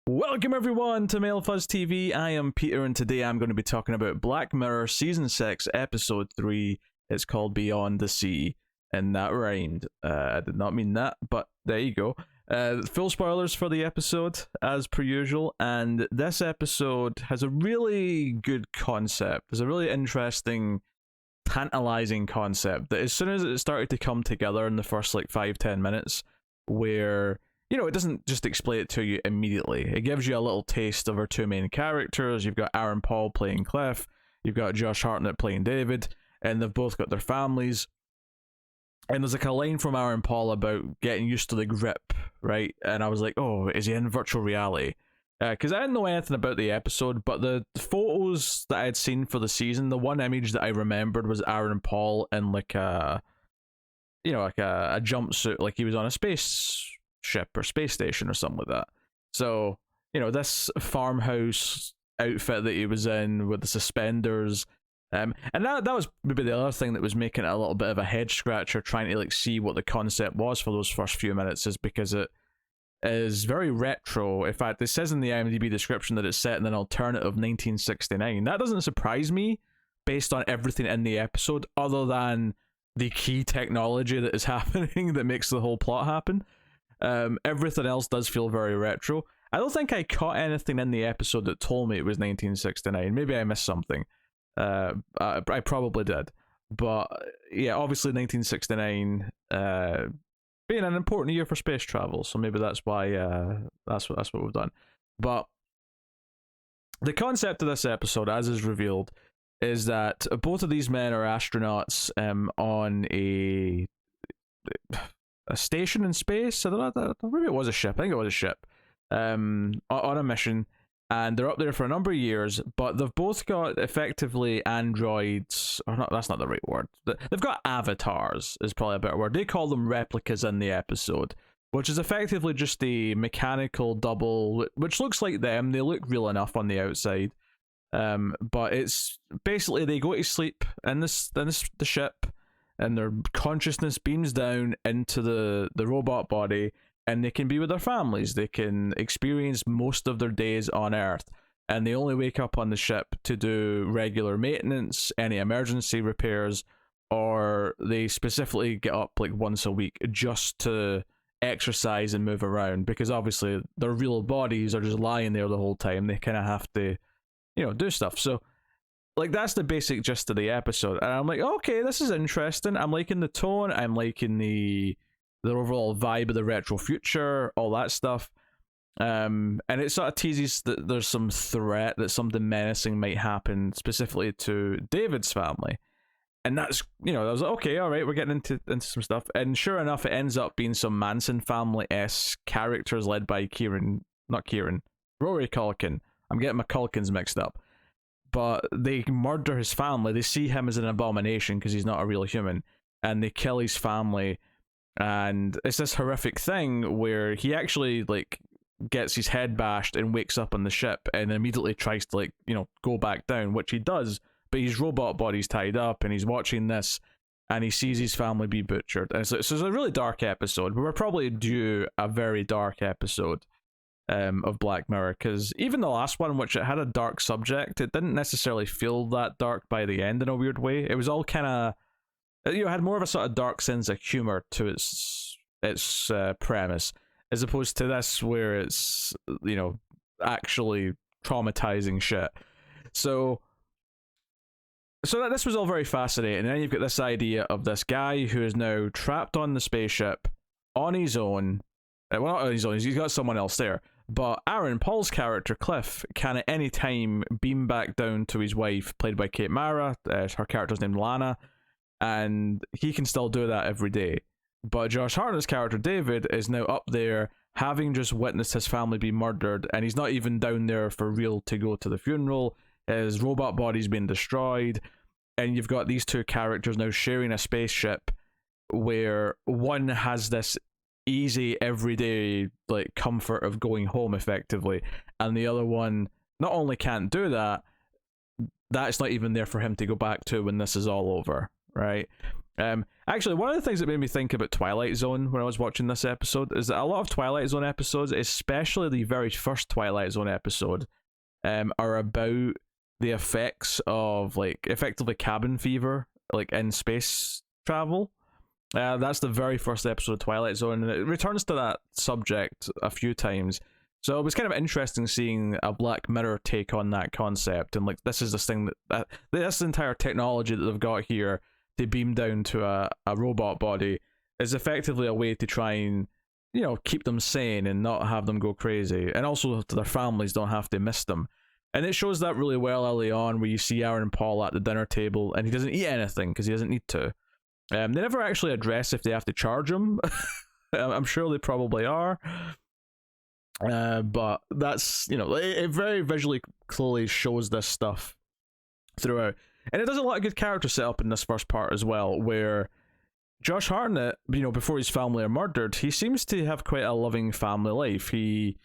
Welcome everyone to Male Fuzz TV. I am Peter and today I'm going to be talking about Black Mirror Season 6 Episode 3. It's called Beyond the Sea, and that rhymed. I did not mean that, but there you go. Full spoilers for the episode, as per usual, and this episode has a really good concept. There's a really interesting, tantalizing concept that as soon as it started to come together in the first like 5-10 minutes, where it doesn't just explain it to you immediately. It gives you a little taste of our two main characters. You've got Aaron Paul playing Cliff, you've got Josh Hartnett playing David, and they've both got their families. And there's like a line from Aaron Paul about getting used to the grip, right? And I was like, oh, is he in virtual reality? Because I didn't know anything about the episode, but the photos that I had seen for the season, the one image that I remembered was Aaron Paul in like a jumpsuit, like he was on a space ship or space station or something like that. So this farmhouse outfit that he was in with the suspenders, and that was maybe the other thing that was making it a little bit of a head scratcher, trying to like see what the concept was for those first few minutes, is because it is very retro. In fact, it says in the IMDb description that it's set in an alternative 1969. That doesn't surprise me based on everything in the episode, other than the key technology that is happening that makes the whole plot happen. Everything else does feel very retro. I don't think I caught anything in the episode that told me it was 1969. Maybe I missed something. I probably did. But yeah, obviously 1969 being an important year for space travel, so maybe that's why that's what we've done. But the concept of this episode, as is revealed, is that both of these men are astronauts on a station in space. I don't know, maybe it was a ship. I think it was a ship on a mission, and they're up there for a number of years, but they've both got effectively androids, or not, that's not the right word. They've got avatars is probably a better word. They call them replicas in the episode, which is effectively just a mechanical double, which looks like them. They look real enough on the outside, but it's basically they go to sleep in the ship, and their consciousness beams down into the robot body, and they can be with their families. They can experience most of their days on Earth, and they only wake up on the ship to do regular maintenance, any emergency repairs, or they specifically get up like once a week just to exercise and move around, because obviously their real bodies are just lying there the whole time. They kind of have to, do stuff. So like that's the basic gist of the episode, and I'm like, okay, this is interesting. I'm liking the tone. I'm liking the overall vibe of the retro future, all that stuff. And it sort of teases that there's some threat, that something menacing might happen specifically to David's family, and that's I was like, okay, all right, we're getting into some stuff, and sure enough, it ends up being some Manson family-esque characters led by Rory Culkin. I'm getting my Culkins mixed up. But they murder his family. They see him as an abomination because he's not a real human, and they kill his family. And it's this horrific thing where he actually like gets his head bashed and wakes up on the ship, and immediately tries to go back down, which he does. But his robot body's tied up, and he's watching this, and he sees his family be butchered. And so it's a really dark episode. We're probably due a very dark episode of Black Mirror, because even the last one, which it had a dark subject, it didn't necessarily feel that dark by the end in a weird way. It was all kind of, had more of a sort of dark sense of humor to its premise, as opposed to this where it's actually traumatizing shit. So that this was all very fascinating. And then you've got this idea of this guy who is now trapped on the spaceship on his own. Well, not on his own, he's got someone else there. But Aaron Paul's character, Cliff, can at any time beam back down to his wife, played by Kate Mara. Her character's named Lana. And he can still do that every day. But Josh Hartnett's character, David, is now up there, having just witnessed his family be murdered, and he's not even down there for real to go to the funeral. His robot body's been destroyed, and you've got these two characters now sharing a spaceship, where one has this easy everyday like comfort of going home effectively, and the other one not only can't do that, that's not even there for him to go back to when this is all over, right? Actually, one of the things that made me think about Twilight Zone when I was watching this episode is that a lot of Twilight Zone episodes, especially the very first Twilight Zone episode, are about the effects of like effectively cabin fever, like in space travel. That's the very first episode of Twilight Zone, and it returns to that subject a few times. So it was kind of interesting seeing a Black Mirror take on that concept, and like this is this thing that this entire technology that they've got here to beam down to a robot body is effectively a way to try and, you know, keep them sane and not have them go crazy, and also their families don't have to miss them. And it shows that really well early on, where you see Aaron Paul at the dinner table and he doesn't eat anything because he doesn't need to. They never actually address if they have to charge him. I'm sure they probably are. But that's, you know, it very visually clearly shows this stuff throughout. And it does a lot of good character setup in this first part as well, where Josh Hartnett, you know, before his family are murdered, he seems to have quite a loving family life. He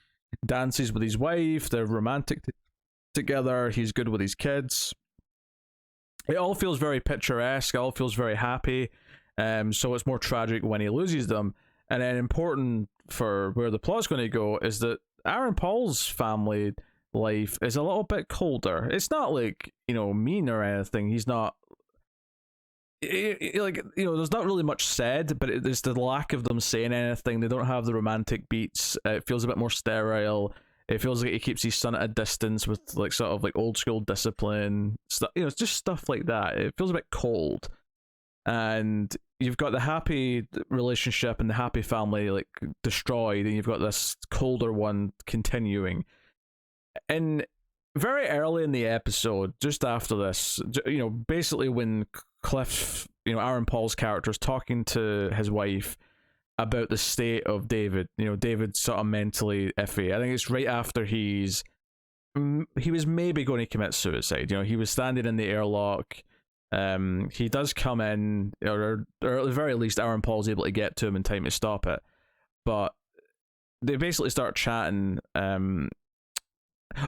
dances with his wife, they're romantic together, he's good with his kids. It all feels very picturesque, it all feels very happy. So it's more tragic when he loses them. And then important for where the plot's going to go is that Aaron Paul's family life is a little bit colder. It's not like, you know, mean or anything. He's not like, you know, there's not really much said, but it's the lack of them saying anything. They don't have the romantic beats. It feels a bit more sterile. It feels like he keeps his son at a distance with like sort of like old school discipline stuff. You know, it's just stuff like that. It feels a bit cold. And you've got the happy relationship and the happy family like destroyed, and you've got this colder one continuing. And very early in the episode, just after this, you know, basically when Cliff, you know, Aaron Paul's character is talking to his wife about the state of David, you know, David's sort of mentally iffy. I think it's right after he was maybe going to commit suicide. You know, he was standing in the airlock. He does come in, or at the very least, Aaron Paul's able to get to him in time to stop it. But they basically start chatting.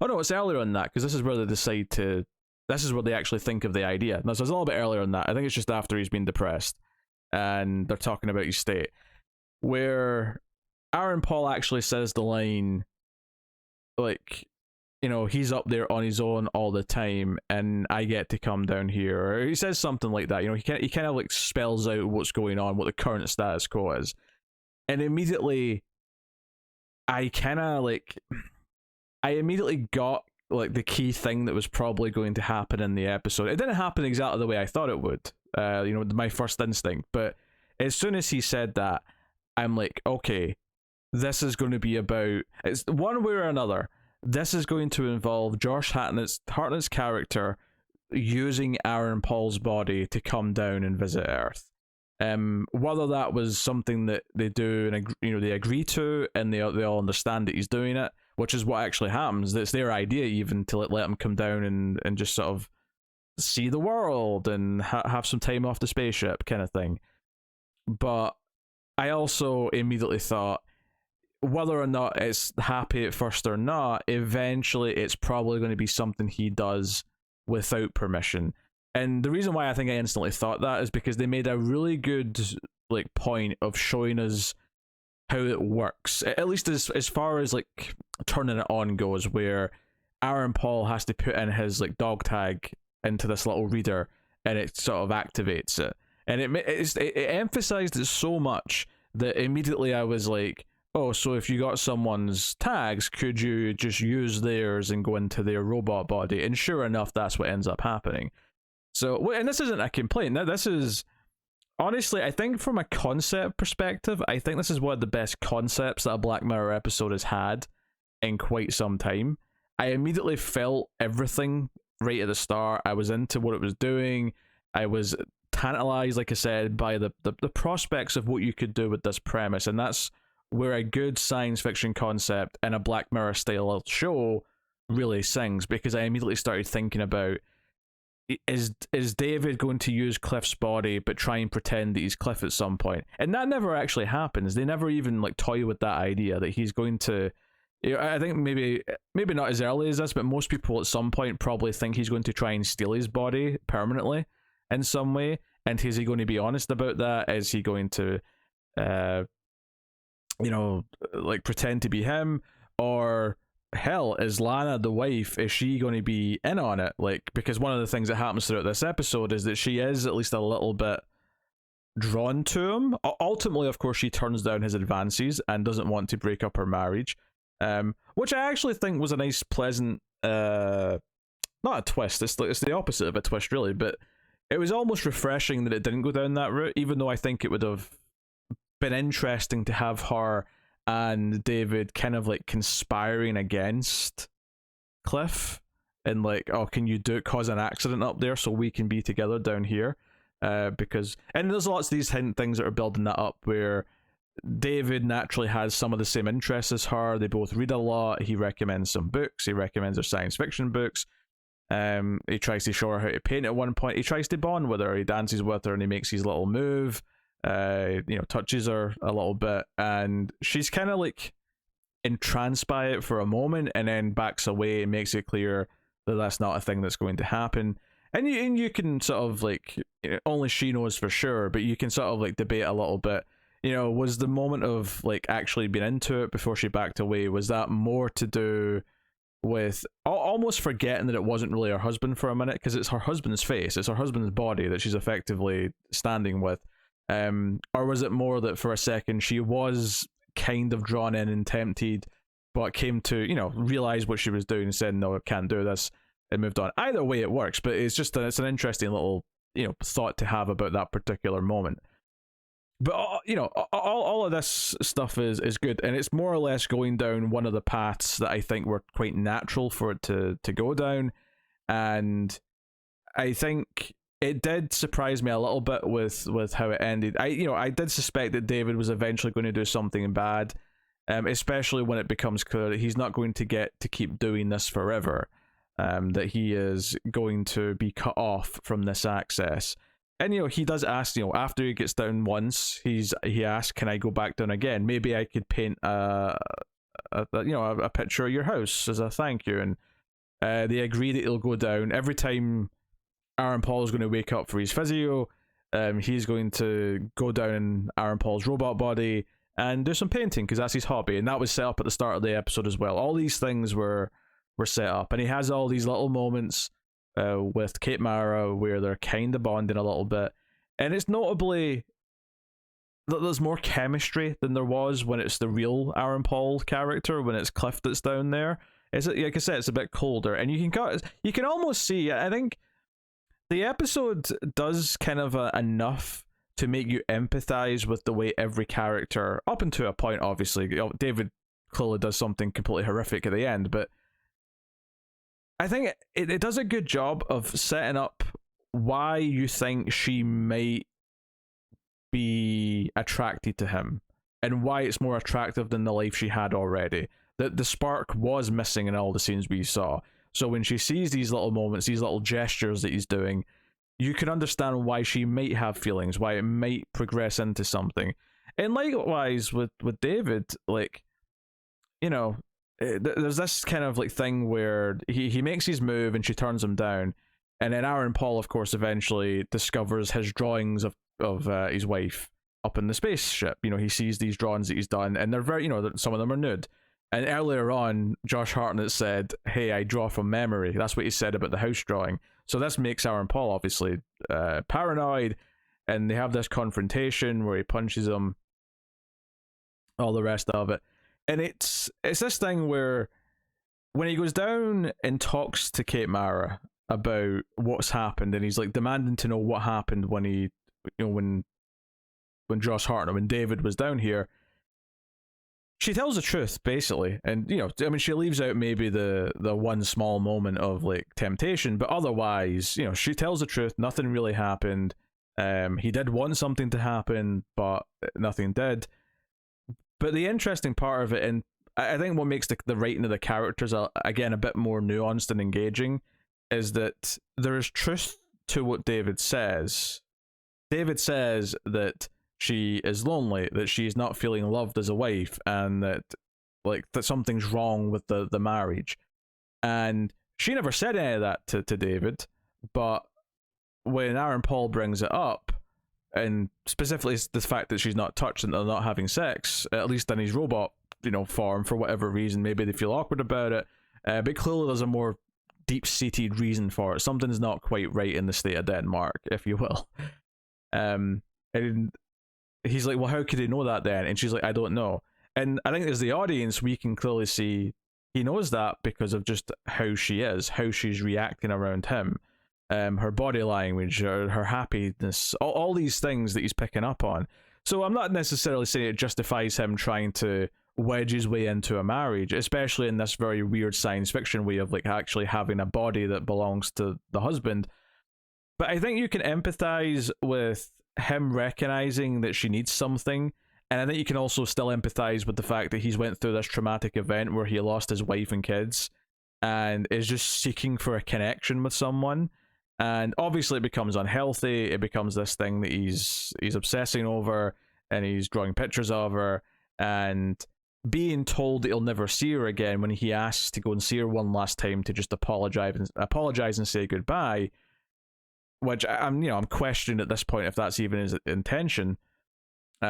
Oh no, it's earlier than that, because this is where they decide to. This is where they actually think of the idea. No, so it's a little bit earlier than that. I think it's just after he's been depressed, and they're talking about his state, where Aaron Paul actually says the line, like, you know, he's up there on his own all the time, and I get to come down here. Or he says something like that. You know, he kind of like spells out what's going on, what the current status quo is, and immediately, I immediately got like the key thing that was probably going to happen in the episode. It didn't happen exactly the way I thought it would. You know, my first instinct, but as soon as he said that, I'm like, okay, this is going to be about, it's one way or another. This is going to involve Josh Hartnett's character using Aaron Paul's body to come down and visit Earth. Whether that was something that they do and, you know, they agree to, and they all understand that he's doing it, which is what actually happens. It's their idea even to let him come down and just sort of see the world and have some time off the spaceship kind of thing. But I also immediately thought, whether or not it's happy at first or not, eventually it's probably going to be something he does without permission. And the reason why I think I instantly thought that is because they made a really good like point of showing us how it works, at least as far as like turning it on goes, where Aaron Paul has to put in his like dog tag into this little reader and it sort of activates it, and it emphasized it so much that immediately I was like, oh, so if you got someone's tags, could you just use theirs and go into their robot body? And sure enough, that's what ends up happening. So, and this isn't a complaint. Now, this is, honestly, I think from a concept perspective, I think this is one of the best concepts that a Black Mirror episode has had in quite some time. I immediately felt everything right at the start. I was into what it was doing. I was tantalized, like I said, by the prospects of what you could do with this premise. And that's where a good science fiction concept in a Black Mirror style show really sings, because I immediately started thinking about, is David going to use Cliff's body but try and pretend that he's Cliff at some point? And that never actually happens. They never even like toy with that idea that he's going to, you know, I think maybe not as early as this, but most people at some point probably think he's going to try and steal his body permanently in some way. And is he going to be honest about that? Is he going to, uh, like pretend to be him? Or hell, is Lana the wife? Is she going to be in on it? Like, because one of the things that happens throughout this episode is that she is at least a little bit drawn to him. Ultimately, of course, she turns down his advances and doesn't want to break up her marriage, which I actually think was a nice, pleasant, not a twist. It's the opposite of a twist, really. But it was almost refreshing that it didn't go down that route, even though I think it would have been interesting to have her and David kind of like conspiring against Cliff, and like, oh, can you cause an accident up there so we can be together down here? Because, and there's lots of these things that are building that up, where David naturally has some of the same interests as her. They both read a lot. He recommends some books. He recommends her science fiction books. He tries to show her how to paint at one point. He tries to bond with her. He dances with her, and he makes his little move. Touches her a little bit, and she's kind of like entranced by it for a moment, and then backs away and makes it clear that that's not a thing that's going to happen. And you can sort of like, only she knows for sure, but you can sort of like debate a little bit. Was the moment of like actually being into it before she backed away, was that more to do with almost forgetting that it wasn't really her husband for a minute, because it's her husband's face, it's her husband's body that she's effectively standing with, or was it more that for a second she was kind of drawn in and tempted, but came to realize what she was doing and said, no, I can't do this, and moved on? Either way it works, but it's an interesting little thought to have about that particular moment. But all of this stuff is good, and it's more or less going down one of the paths that I think were quite natural for it to go down. And I think it did surprise me a little bit with how it ended. I did suspect that David was eventually going to do something bad, especially when it becomes clear that he's not going to get to keep doing this forever, that he is going to be cut off from this access. And he does ask, after he gets down once, he asks, can I go back down again? Maybe I could paint a picture of your house as a thank you. And they agree that he'll go down every time Aaron Paul is going to wake up for his physio. He's going to go down in Aaron Paul's robot body and do some painting, because that's his hobby, and that was set up at the start of the episode as well. All these things were set up, and he has all these little moments with Kate Mara where they're kind of bonding a little bit, and it's notably that there's more chemistry than there was when it's the real Aaron Paul character, when it's Cliff that's down there. It's like I said, it's a bit colder, and you can almost see, I think the episode does kind of enough to make you empathize with the way every character, up until a point, obviously. David clearly does something completely horrific at the end, but I think it does a good job of setting up why you think she might be attracted to him, and why it's more attractive than the life she had already. That the spark was missing in all the scenes we saw. So when she sees these little moments, these little gestures that he's doing, you can understand why she might have feelings, why it might progress into something. And likewise with David, like, there's this kind of like thing where he makes his move and she turns him down, and then Aaron Paul, of course, eventually discovers his drawings of his wife up in the spaceship. He sees these drawings that he's done, and they're very, some of them are nude. And earlier on, Josh Hartnett said, hey, I draw from memory. That's what he said about the house drawing. So this makes Aaron Paul obviously paranoid, and they have this confrontation where he punches him, all the rest of it. And it's this thing where when he goes down and talks to Kate Mara about what's happened, and he's like demanding to know what happened when when Josh Hartnett, when David was down here, she tells the truth basically. And she leaves out maybe the one small moment of like temptation, but otherwise, she tells the truth. Nothing really happened. He did want something to happen, but nothing did. But the interesting part of it, and I think what makes the writing of the characters again a bit more nuanced and engaging, is that there is truth to what David says. David says that she is lonely, that she's not feeling loved as a wife, and that something's wrong with the marriage. And she never said any of that to David, but when Aaron Paul brings it up, and specifically the fact that she's not touched and they're not having sex, at least in his robot, form, for whatever reason, maybe they feel awkward about it. But clearly there's a more deep-seated reason for it. Something's not quite right in the state of Denmark, if you will. And he's like, well, how could he know that then? And she's like, I don't know. And I think as the audience, we can clearly see he knows that because of just how she is, how she's reacting around him, her body language, her happiness, all these things that he's picking up on. So I'm not necessarily saying it justifies him trying to wedge his way into a marriage, especially in this very weird science fiction way of like actually having a body that belongs to the husband. But I think you can empathize with him recognizing that she needs something. And I think you can also still empathize with the fact that he's went through this traumatic event where he lost his wife and kids and is just seeking for a connection with someone. And obviously it becomes unhealthy. It becomes this thing that he's obsessing over, and he's drawing pictures of her, and being told that he'll never see her again when he asks to go and see her one last time to just apologize and say goodbye, which I'm questioning at this point if that's even his intention. He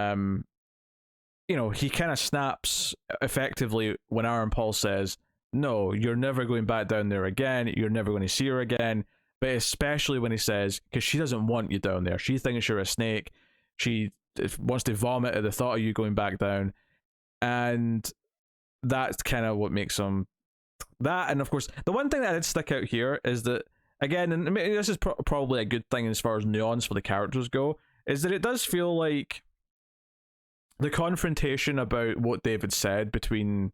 kind of snaps effectively when Aaron Paul says, no, you're never going back down there again, you're never going to see her again. But especially when he says, because she doesn't want you down there, she thinks you're a snake, she wants to vomit at the thought of you going back down. And that's kind of what makes him that. And of course, the one thing that did stick out here is that, again, and this is probably a good thing as far as nuance for the characters go, is that it does feel like the confrontation about what David said between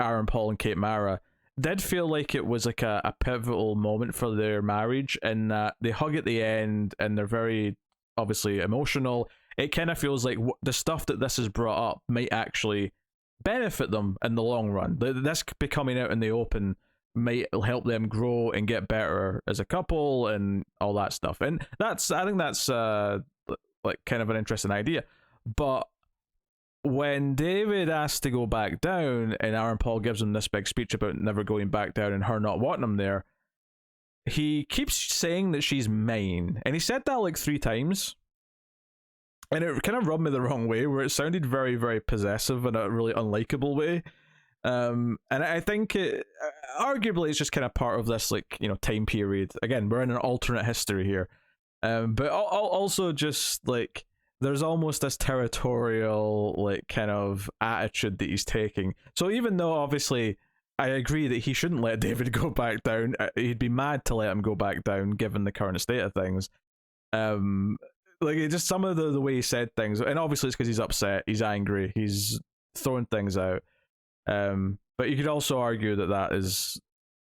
Aaron Paul and Kate Mara did feel like it was like a pivotal moment for their marriage, and that they hug at the end and they're very obviously emotional. It kind of feels like the stuff that this has brought up might actually benefit them in the long run. This coming out in the open might help them grow and get better as a couple and all that stuff. And I think that's like kind of an interesting idea. But when David asks to go back down and Aaron Paul gives him this big speech about never going back down and her not wanting him there, he keeps saying that she's mine. And he said that like 3 times. And it kind of rubbed me the wrong way, where it sounded very, very possessive in a really unlikable way. And I think arguably it's just kind of part of this time period. Again, we're in an alternate history here. But also just like, there's almost this territorial kind of attitude that he's taking. So even though obviously I agree that he shouldn't let David go back down, he'd be mad to let him go back down given the current state of things. It just some of the way he said things, and obviously it's because he's upset, he's angry, he's throwing things out. But you could also argue that is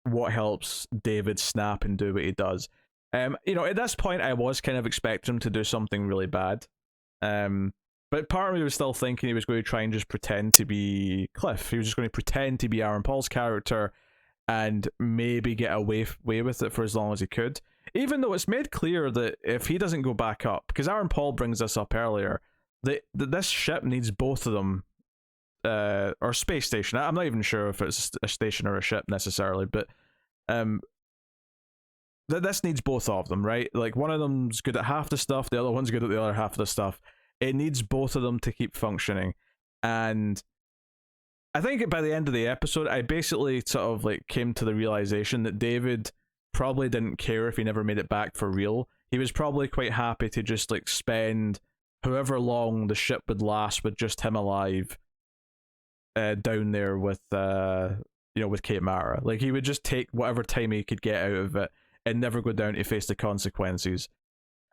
what helps David snap and do what he does. At this point I was kind of expecting him to do something really bad. But part of me was still thinking he was going to try and just pretend to be Cliff. He was just going to pretend to be Aaron Paul's character and maybe get away with it for as long as he could. Even though it's made clear that if he doesn't go back up, because Aaron Paul brings this up earlier, that this ship needs both of them, or space station. I'm not even sure if it's a station or a ship necessarily, but this needs both of them, right? Like, one of them's good at half the stuff, the other one's good at the other half of the stuff. It needs both of them to keep functioning. And I think by the end of the episode, I basically sort of came to the realization that David probably didn't care if he never made it back for real. He was probably quite happy to just spend however long the ship would last with just him alive, down there with with Kate Mara. Like, he would just take whatever time he could get out of it and never go down to face the consequences.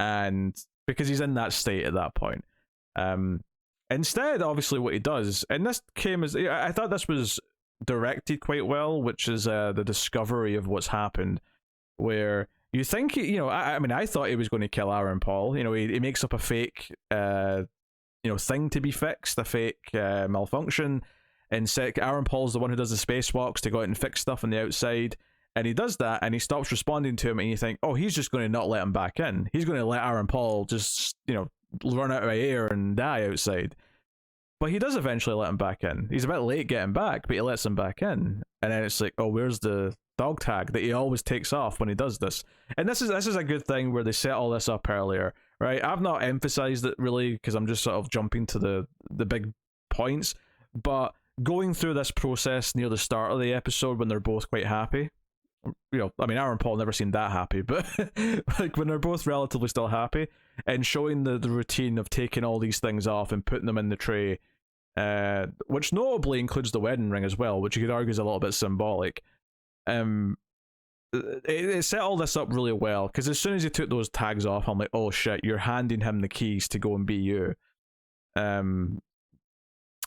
And because he's in that state at that point. Instead, obviously, what he does, and this came as, I thought this was directed quite well, which is the discovery of what's happened, where you think, I thought he was going to kill Aaron Paul. He makes up a fake, thing to be fixed, a fake malfunction, and Aaron Paul's the one who does the spacewalks to go out and fix stuff on the outside. And he does that, and he stops responding to him, and you think, oh, he's just going to not let him back in. He's going to let Aaron Paul just, run out of air and die outside. But he does eventually let him back in. He's a bit late getting back, but he lets him back in. And then it's like, oh, where's the dog tag that he always takes off when he does this? And this is a good thing where they set all this up earlier, right? I've not emphasized it really because I'm just sort of jumping to the big points. But going through this process near the start of the episode when they're both quite happy, I mean, Aaron Paul never seemed that happy, but like when they're both relatively still happy, and showing the routine of taking all these things off and putting them in the tray, which notably includes the wedding ring as well, which you could argue is a little bit symbolic. It set all this up really well, because as soon as he took those tags off, I'm like, oh shit, you're handing him the keys to go and be you.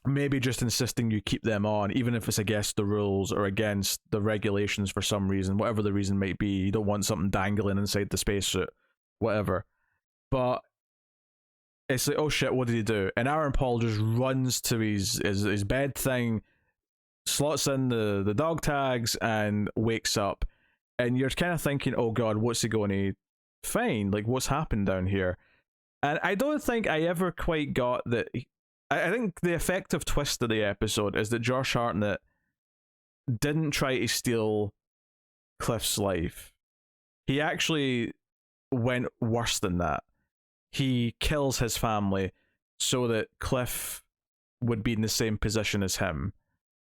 Maybe just insisting you keep them on, even if it's against the rules or against the regulations for some reason, whatever the reason might be. You don't want something dangling inside the spacesuit, whatever. But it's like, oh shit, what did he do? And Aaron Paul just runs to his bed thing, slots in the dog tags, and wakes up. And you're kind of thinking, oh god, what's he going to find? Like, what's happened down here? And I don't think I ever quite got that. I think the effective twist of the episode is that Josh Hartnett didn't try to steal Cliff's life. He actually went worse than that. He kills his family so that Cliff would be in the same position as him.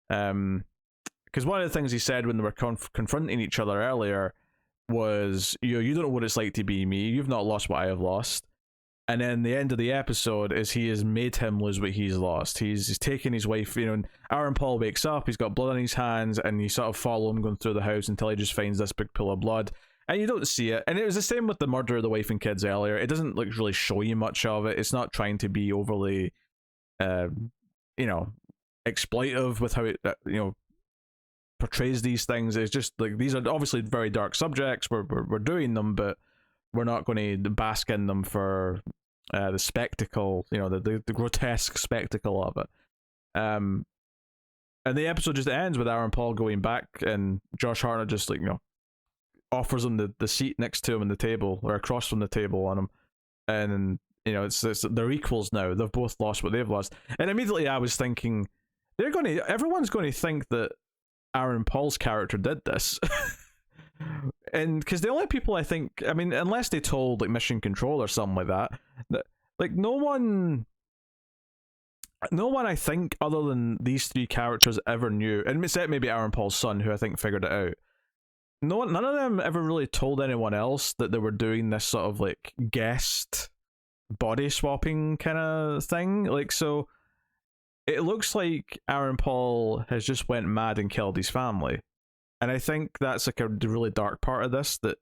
Because one of the things he said when they were confronting each other earlier was, you don't know what it's like to be me. You've not lost what I have lost. And then the end of the episode is he has made him lose what he's lost. He's taken his wife, and Aaron Paul wakes up, he's got blood on his hands, and you sort of follow him going through the house until he just finds this big pool of blood. And you don't see it. And it was the same with the murder of the wife and kids earlier. It doesn't like really show you much of it. It's not trying to be overly, exploitive with how it, portrays these things. It's just like, these are obviously very dark subjects. We're doing them, but we're not going to bask in them for the spectacle, the grotesque spectacle of it. And the episode just ends with Aaron Paul going back, and Josh Hartnett just offers him the seat next to him on the table, or across from the table on him, and it's they're equals now. They've both lost what they've lost, and immediately I was thinking, everyone's going to think that Aaron Paul's character did this. And because the only people I think, I mean, unless they told like Mission Control or something like that, like no one I think other than these three characters ever knew, and except maybe Aaron Paul's son, who I think figured it out. None of them ever really told anyone else that they were doing this sort of like guest body swapping kind of thing. Like, so it looks like Aaron Paul has just went mad and killed his family. And I think that's like a really dark part of this, that,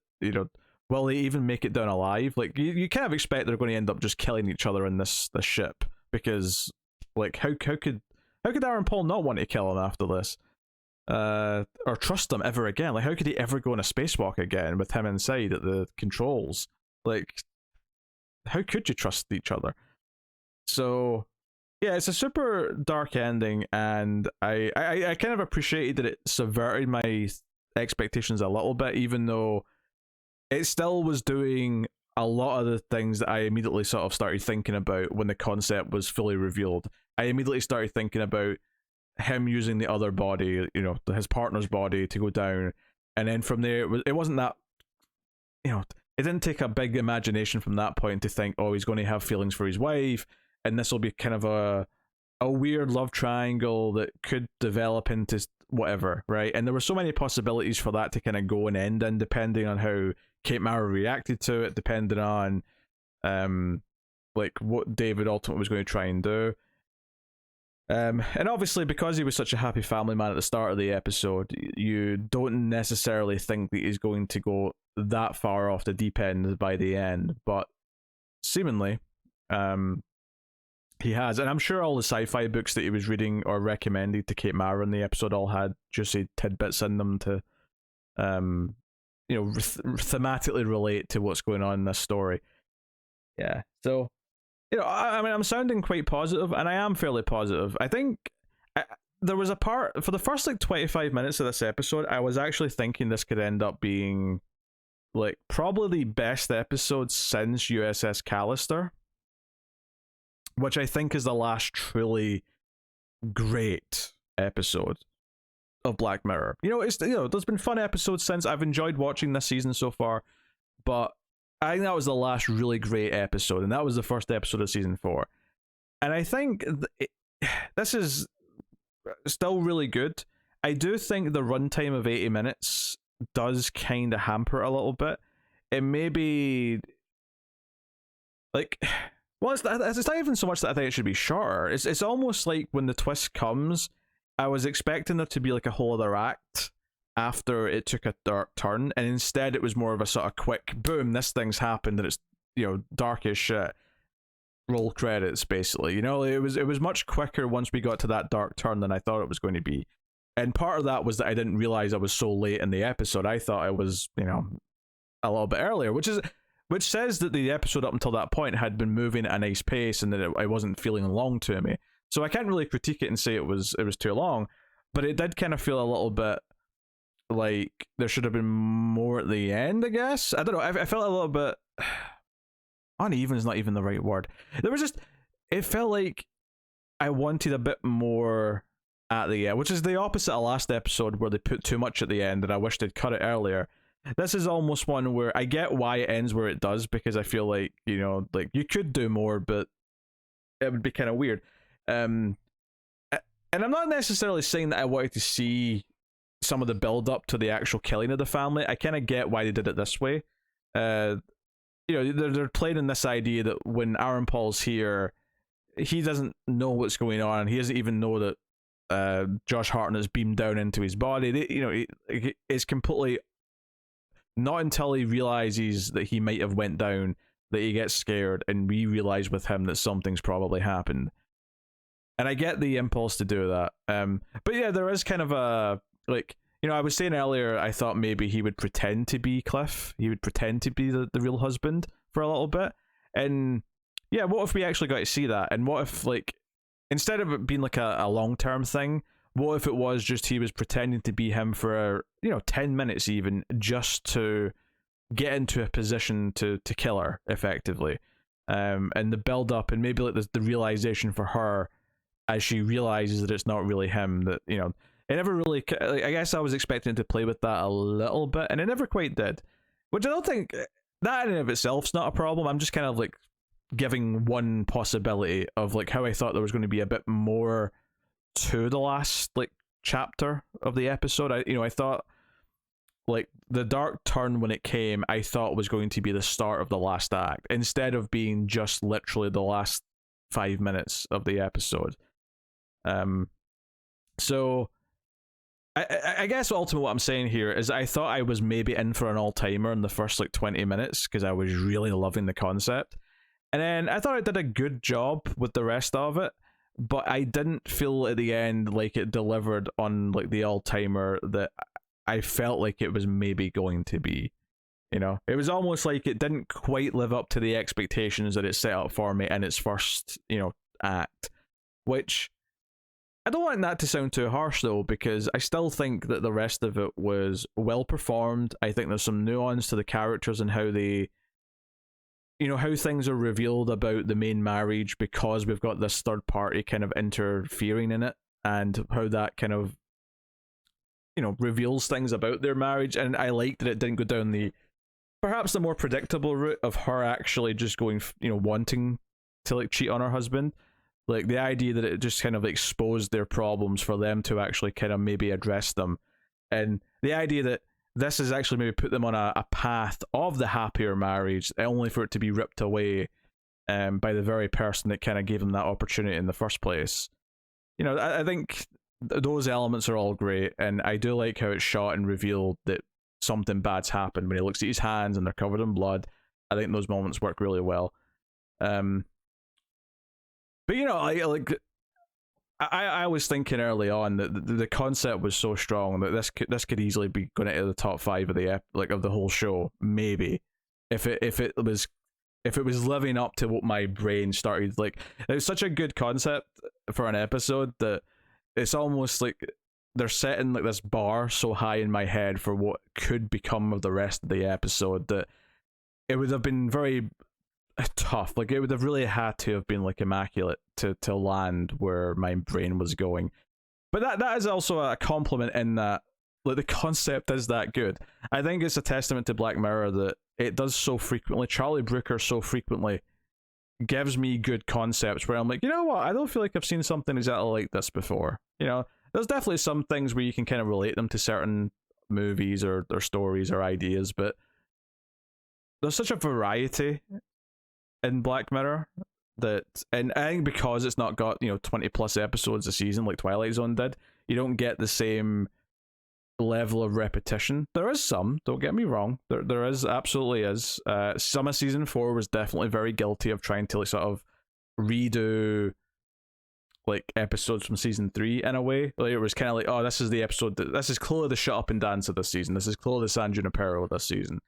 will they even make it down alive? Like, you kind of expect they're going to end up just killing each other in this ship, because, like, how could Aaron Paul not want to kill him after this? Or trust him ever again? Like, how could he ever go on a spacewalk again with him inside at the controls? Like, how could you trust each other? So, yeah, it's a super dark ending, and I kind of appreciated that it subverted my expectations a little bit, even though it still was doing a lot of the things that I immediately sort of started thinking about when the concept was fully revealed. I immediately started thinking about him using the other body, his partner's body, to go down, and then from there it wasn't that, it didn't take a big imagination from that point to think, oh, he's going to have feelings for his wife, and this will be kind of a weird love triangle that could develop into whatever, right? And there were so many possibilities for that to kind of go and end in, depending on how Kate Mara reacted to it, depending on like what David ultimately was going to try and do. And obviously, because he was such a happy family man at the start of the episode, you don't necessarily think that he's going to go that far off the deep end by the end, but seemingly he has. And I'm sure all the sci-fi books that he was reading or recommended to Kate Mara in the episode all had juicy tidbits in them to thematically relate to what's going on in this story. Yeah, so I mean, I'm sounding quite positive, and I am fairly positive. I think there was a part for the first like 25 minutes of this episode, I was actually thinking this could end up being like probably the best episode since USS Callister. which I think is the last truly great episode of Black Mirror. There's been fun episodes since. I've enjoyed watching this season so far, but I think that was the last really great episode, and that was the first episode of season 4. And I think this is still really good. I do think the runtime of 80 minutes does kind of hamper it a little bit. It may be like, well, it's not even so much that I think it should be shorter. It's almost like when the twist comes, I was expecting there to be like a whole other act after it took a dark turn, and instead it was more of a sort of quick boom, this thing's happened, and it's dark as shit. Roll credits, basically. It was much quicker once we got to that dark turn than I thought it was going to be. And part of that was that I didn't realize I was so late in the episode. I thought I was, a little bit earlier, which says that the episode up until that point had been moving at a nice pace and that I wasn't feeling long to me. So I can't really critique it and say it was too long, but it did kind of feel a little bit like there should have been more at the end, I guess. I don't know. I felt a little bit uneven is not even the right word. It felt like I wanted a bit more at the end, which is the opposite of last episode where they put too much at the end and I wish they'd cut it earlier. This is almost one where I get why it ends where it does, because I feel like, like you could do more, but it would be kind of weird. And I'm not necessarily saying that I wanted to see some of the build up to the actual killing of the family. I kind of get why they did it this way. They're playing in this idea that when Aaron Paul's here, he doesn't know what's going on. He doesn't even know that Josh Hartnett's beamed down into his body. It's completely not until he realizes that he might have went down that he gets scared, and we realize with him that something's probably happened. And I get the impulse to do that. But yeah, there is kind of a, like, I was saying earlier, I thought maybe he would pretend to be Cliff. He would pretend to be the real husband for a little bit. And yeah, what if we actually got to see that? And what if, like, instead of it being like a long-term thing, what if it was just he was pretending to be him for 10 minutes even, just to get into a position to kill her effectively. And the build up, and maybe like the realization for her as she realizes that it's not really him, that it never really, like, I guess I was expecting to play with that a little bit, and it never quite did, which I don't think that in and of itself's not a problem. I'm just kind of like giving one possibility of like how I thought there was going to be a bit more to the last like chapter of the episode. I thought like the dark turn when it came, I thought was going to be the start of the last act, instead of being just literally the last 5 minutes of the episode. So I guess ultimately what I'm saying here is I thought I was maybe in for an all-timer in the first like 20 minutes because I was really loving the concept, and then I thought I did a good job with the rest of it, but I didn't feel at the end like it delivered on like the all-timer that I felt like it was maybe going to be. It was almost like it didn't quite live up to the expectations that it set up for me in its first act, which I don't want that to sound too harsh though, because I still think that the rest of it was well performed. I think there's some nuance to the characters and how they, how things are revealed about the main marriage because we've got this third party kind of interfering in it, and how that kind of, reveals things about their marriage. And I like that it didn't go down perhaps the more predictable route of her actually just going, wanting to like cheat on her husband. Like the idea that it just kind of exposed their problems for them to actually kind of maybe address them. And the idea that this has actually maybe put them on a path of the happier marriage, only for it to be ripped away by the very person that kind of gave them that opportunity in the first place. I think those elements are all great, and I do like how it's shot and revealed that something bad's happened when he looks at his hands and they're covered in blood. I think those moments work really well. But I was thinking early on that the concept was so strong that this could easily be going into the top 5 of of the whole show, maybe, if it was living up to what my brain started. Like, it was such a good concept for an episode that it's almost like they're setting like this bar so high in my head for what could become of the rest of the episode that it would have been very tough. Like it would have really had to have been like immaculate to land where my brain was going. But that is also a compliment in that like the concept is that good. I think it's a testament to Black Mirror that it does so frequently. Charlie Brooker so frequently gives me good concepts where I'm like, you know what? I don't feel like I've seen something exactly like this before. You know, there's definitely some things where you can kind of relate them to certain movies or stories or ideas, but there's such a variety in Black Mirror that, and I think because it's not got 20 plus episodes a season like Twilight Zone did, you don't get the same level of repetition. There is some, don't get me wrong, there is, absolutely is. Some of season 4 was definitely very guilty of trying to like sort of redo like episodes from season 3 in a way. Like it was kind of like, oh, this is the episode this is clearly the Shut Up and Dance of this season, this is clearly the San Junipero of this season.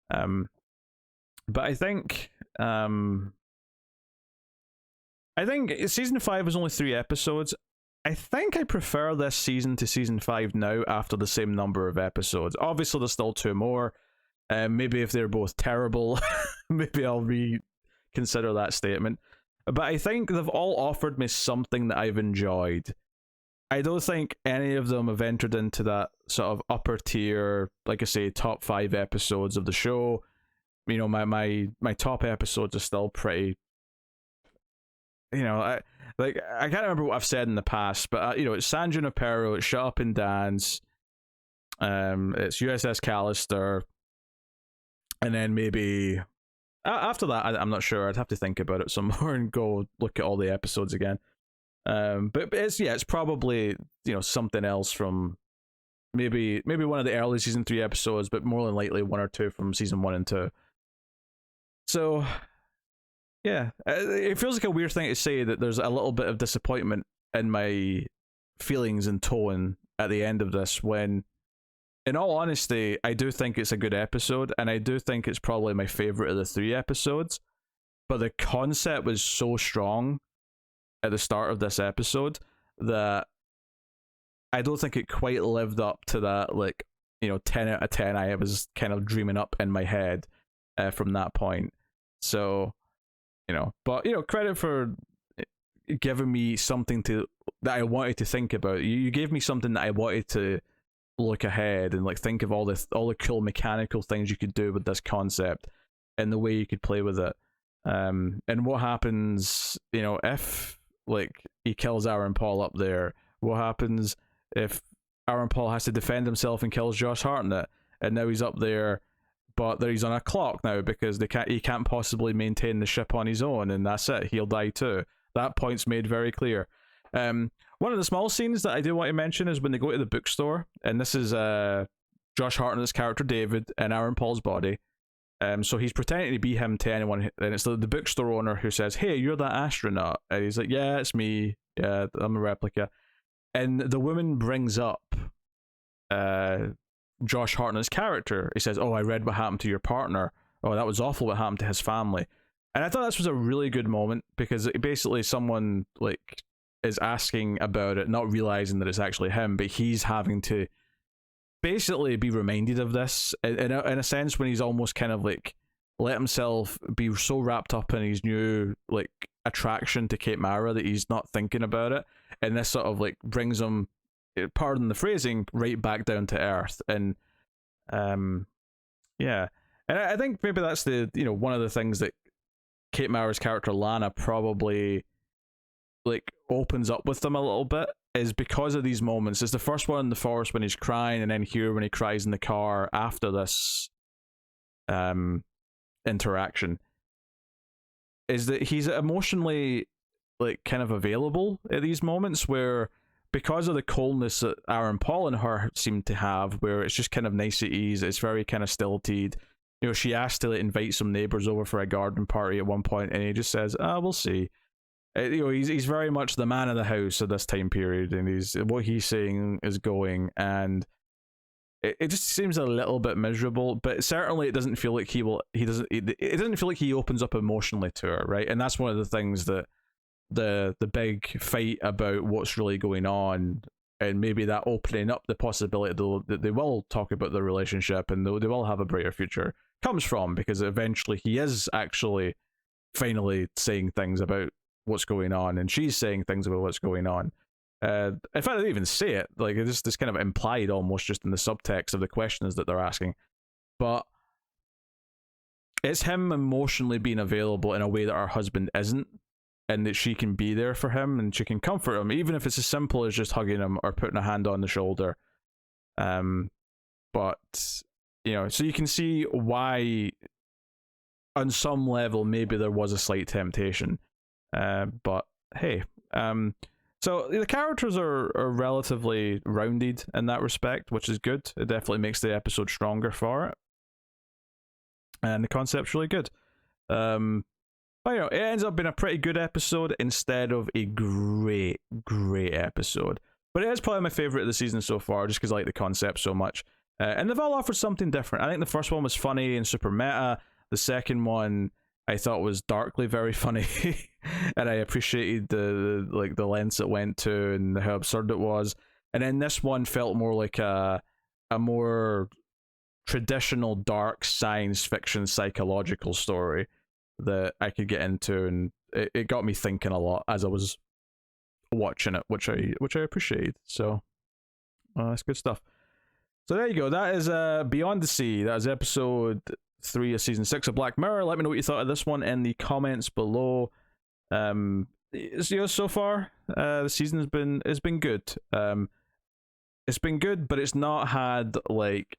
But I think season 5 was only 3 episodes. I think I prefer this season to season 5 now after the same number of episodes. Obviously, there's still 2 more. Maybe if they're both terrible, maybe I'll reconsider that statement. But I think they've all offered me something that I've enjoyed. I don't think any of them have entered into that sort of upper tier, like I say, top 5 episodes of the show. My top episodes are still pretty. I can't remember what I've said in the past, but it's San Junipero, it's Shut Up and Dance, it's USS Callister, and then maybe after that, I'm not sure. I'd have to think about it some more and go look at all the episodes again. But it's probably something else from maybe one of the early season 3 episodes, but more than likely 1 or 2 from season 1 and 2. So yeah, it feels like a weird thing to say that there's a little bit of disappointment in my feelings and tone at the end of this, when in all honesty I do think it's a good episode, and I do think it's probably my favorite of the 3 episodes, but the concept was so strong at the start of this episode that I don't think it quite lived up to that 10 out of 10 I was kind of dreaming up in my head from that point. So but credit for giving me something that I wanted to think about. You gave me something that I wanted to look ahead and think of all the cool mechanical things you could do with this concept and the way you could play with it. And what happens, if he kills Aaron Paul up there? What happens if Aaron Paul has to defend himself and kills Josh Hartnett, and now he's up there, but he's on a clock now because he can't possibly maintain the ship on his own, and that's it, he'll die too. That point's made very clear. One of the small scenes that I do want to mention is when they go to the bookstore, and this is Josh Hartnett's character David in Aaron Paul's body. So he's pretending to be him to anyone, and it's the bookstore owner who says, "Hey, you're that astronaut," and he's like, "Yeah, it's me. Yeah, I'm a replica." And the woman brings up Josh Hartnett's character. He says, "Oh, I read what happened to your partner. Oh, that was awful what happened to his family." And I thought this was a really good moment, because basically someone is asking about it, not realizing that it's actually him, but he's having to basically be reminded of this in a sense, when he's almost kind of let himself be so wrapped up in his new attraction to Kate Mara that he's not thinking about it, and this sort of brings him, pardon the phrasing, right back down to earth. And yeah, and I think maybe that's the one of the things that Kate Mara's character Lana probably opens up with them a little bit, is because of these moments. It's the first one in the forest when he's crying, and then here when he cries in the car after this interaction, is that he's emotionally kind of available at these moments, where because of the coldness that Aaron Paul and her seem to have, where it's just kind of niceties, it's very kind of stilted. She asked to invite some neighbors over for a garden party at one point, and he just says, we'll see. He's very much the man of the house at this time period, and what he's saying is going, and it just seems a little bit miserable. But certainly it doesn't feel like it doesn't feel like he opens up emotionally to her, right? And that's one of the things that the big fight about what's really going on, and maybe that opening up the possibility that they will talk about their relationship and they will have a brighter future. comes from, because eventually he is actually finally saying things about what's going on, and she's saying things about what's going on. In fact, they didn't even say it. Like, it's this kind of implied almost just in the subtext of the questions that they're asking. But it's him emotionally being available in a way that her husband isn't, and that she can be there for him and she can comfort him, even if it's as simple as just hugging him or putting a hand on the shoulder. But so you can see why, on some level, maybe there was a slight temptation. But hey, so the characters are relatively rounded in that respect, which is good. It definitely makes the episode stronger for it, and the concept's really good. But it ends up being a pretty good episode instead of a great episode. But it is probably my favorite of the season so far, just because I like the concept so much. And they've all offered something different. I think the first one was funny and super meta. The second one I thought was darkly very funny, and I appreciated the lengths it went to and how absurd it was. And then this one felt more like a more traditional dark science fiction psychological story that I could get into, and it got me thinking a lot as I was watching it, which I appreciated. So that's good stuff. So there you go. That is Beyond the Sea. That is episode 3 of season 6 of Black Mirror. Let me know what you thought of this one in the comments below. So far, the season has been good. It's been good, but it's not had like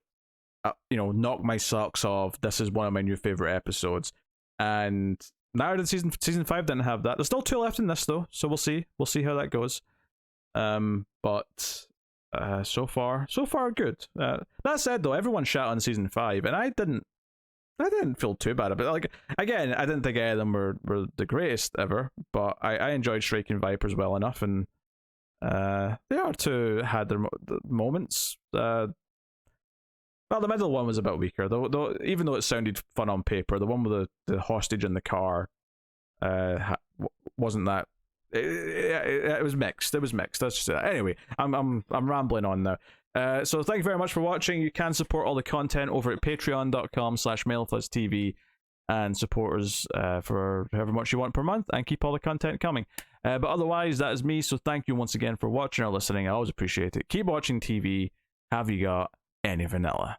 knock my socks off. This is one of my new favorite episodes, and now that season 5 didn't have that. There's still 2 left in this though, so we'll see how that goes. But so far good. That said though, everyone shat on season 5, and I didn't feel too bad about it. Like, again, I didn't think any of them were the greatest ever, but I enjoyed Striking Vipers well enough, and the other 2 had their moments. Well, the middle one was a bit weaker, though. Even though it sounded fun on paper, the one with the hostage in the car wasn't that. It was mixed. It was mixed. That's just it. Anyway, I'm rambling on now. So thank you very much for watching. You can support all the content over at patreon.com/MailFuzzTV and support us for however much you want per month, and keep all the content coming. But otherwise, that is me. So thank you once again for watching or listening. I always appreciate it. Keep watching TV. Have you got any vanilla?